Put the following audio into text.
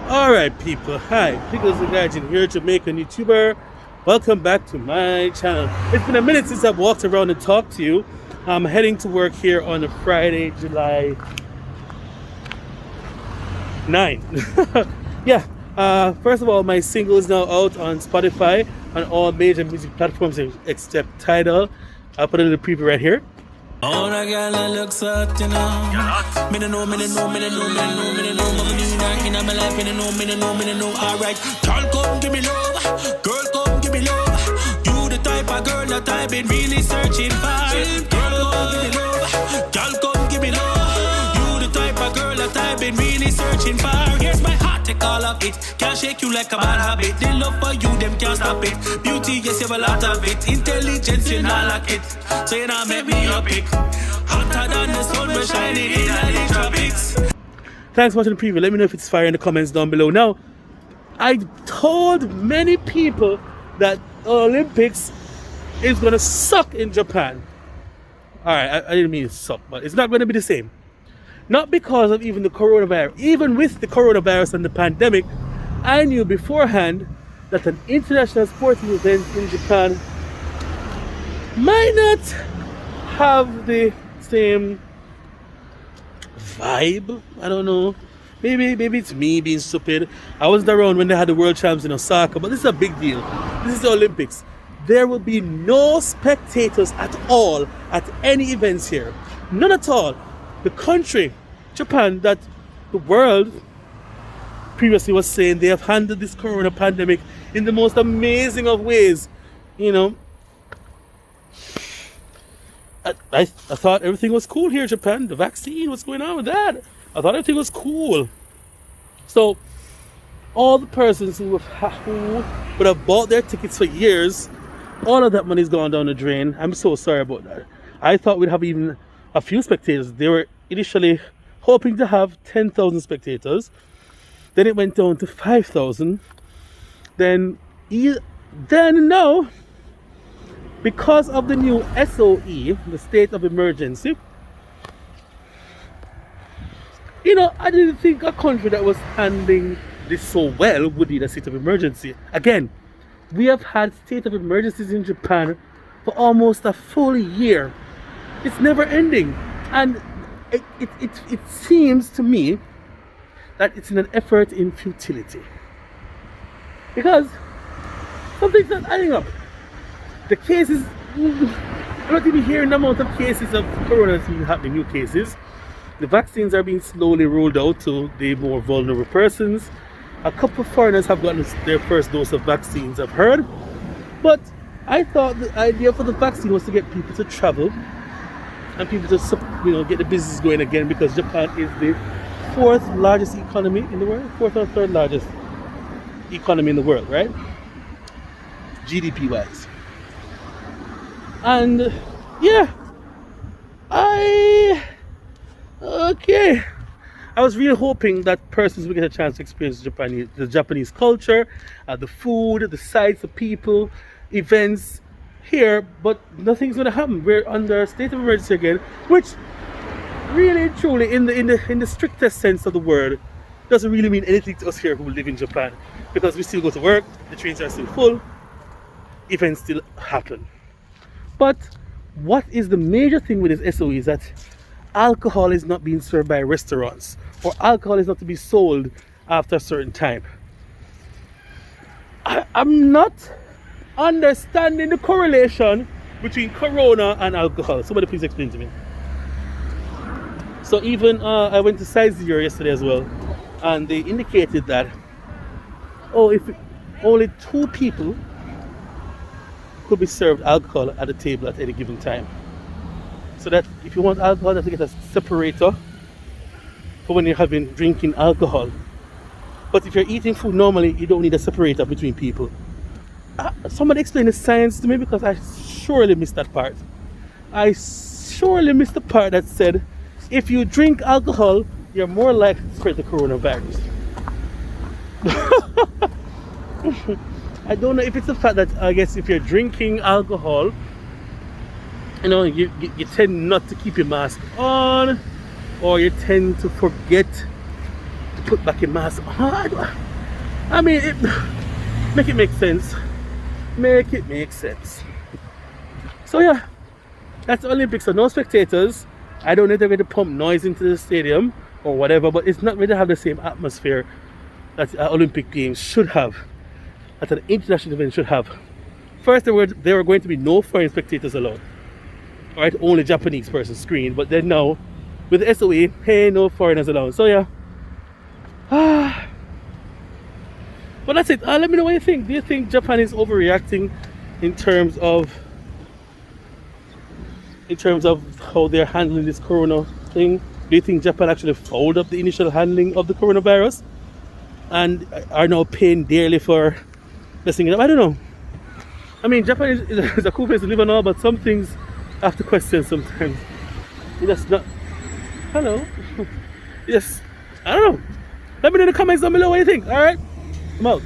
Alright people, hi, Pickles the Guardian here, Jamaican YouTuber. Welcome back to my channel. It's been a minute since I've walked around and talked to you. I'm heading to work here on a Friday, July 9. Yeah, first of all, my single is now out on Spotify, on all major music platforms except Tidal. I'll put a little preview right here. All I got that looks up, you know. Me no know, me no know, me no know, me no know, me no know. Mama new dark in my life, me no know, me no know, me no know. Alright, girl come give me love, girl come give me love. You the type of girl that I've been really searching for. Girl come give me love, girl come give me love. You the type of girl that I've been really searching for. Here's my heart, take all of it. Can't shake you like a bad habit. The love for you, them can't stop it. Beauty, yes, you have a lot of it. Intelligence, you not like it. So you not make me your pick. Hotter than the sun, we're shining in the tropics. Thanks for watching the preview. Let me know if it's fire in the comments down below. Now, I told many people that Olympics is going to suck in Japan. Alright, I didn't mean suck, but it's not going to be the same. Not because of even the coronavirus. Even with the coronavirus and the pandemic, I knew beforehand that an international sporting event in Japan might not have the same vibe. I don't know. Maybe it's me being stupid. I wasn't around when they had the world champs in Osaka, but this is a big deal. This is the Olympics. There will be no spectators at all at any events here. None at all. The country, Japan, that the world previously was saying they have handled this corona pandemic in the most amazing of ways. You know, I thought everything was cool here in Japan. The vaccine, what's going on with that? I thought everything was cool. So, all the persons who would have bought their tickets for years, all of that money's gone down the drain. I'm so sorry about that. I thought we'd have even a few spectators. They were initially hoping to have 10,000 spectators. Then it went down to 5,000. Then now, because of the new SOE, the state of emergency, you know, I didn't think a country that was handling this so well would need a state of emergency. Again, we have had state of emergencies in Japan for almost a full year. It's never ending. And it seems to me that it's in an effort in futility. Because something's not adding up. The cases, I'm not even hearing the amount of cases of corona that's happening, new cases. The vaccines are being slowly rolled out to the more vulnerable persons. A couple of foreigners have gotten their first dose of vaccines, I've heard. But I thought the idea for the vaccine was to get people to travel and people to, you know, get the business going again, because Japan is the fourth largest economy in the world, fourth or third largest economy in the world, right? GDP wise. And yeah, I was really hoping that persons would get a chance to experience the Japanese culture, the food, the sights, the people, events here, but nothing's gonna happen. We're under a state of emergency again, which really truly in the strictest sense of the word doesn't really mean anything to us here who live in Japan, because we still go to work, the trains are still full, events still happen. But what is the major thing with this SOE is that alcohol is not being served by restaurants, or alcohol is not to be sold after a certain time. I'm not understanding the correlation between corona and alcohol. Somebody please explain to me. So even I went to Size Zero yesterday as well, and they indicated that if only 2 people could be served alcohol at the table at any given time. So that if you want alcohol, you have to get a separator for when you're drinking alcohol. But if you're eating food normally, you don't need a separator between people. Somebody explain the science to me, because I surely missed that part. I surely missed the part that said if you drink alcohol, you're more likely to spread the coronavirus. I don't know if it's the fact that, I guess, if you're drinking alcohol, you know, you tend not to keep your mask on, or you tend to forget to put back in mask. I mean, make it make sense. Make it make sense. So yeah, that's the Olympics. So no spectators. I don't know if they're going to pump noise into the stadium or whatever, but it's not going to have the same atmosphere that Olympic Games should have, that an international event should have. First, there were going to be no foreign spectators allowed. Right, only Japanese person screen. But then now, with the SOE, hey, no foreigners allowed. So yeah. But that's it. Let me know what you think. Do you think Japan is overreacting in terms of how they're handling this corona thing? Do you think Japan actually followed up the initial handling of the coronavirus and are now paying dearly for messing it up? I don't know. I mean, Japan is a cool place to live and all, but some things I have to question sometimes. It's just not. Hello. Yes. I don't know. Let me know in the comments down below what you think. Alright? I'm out.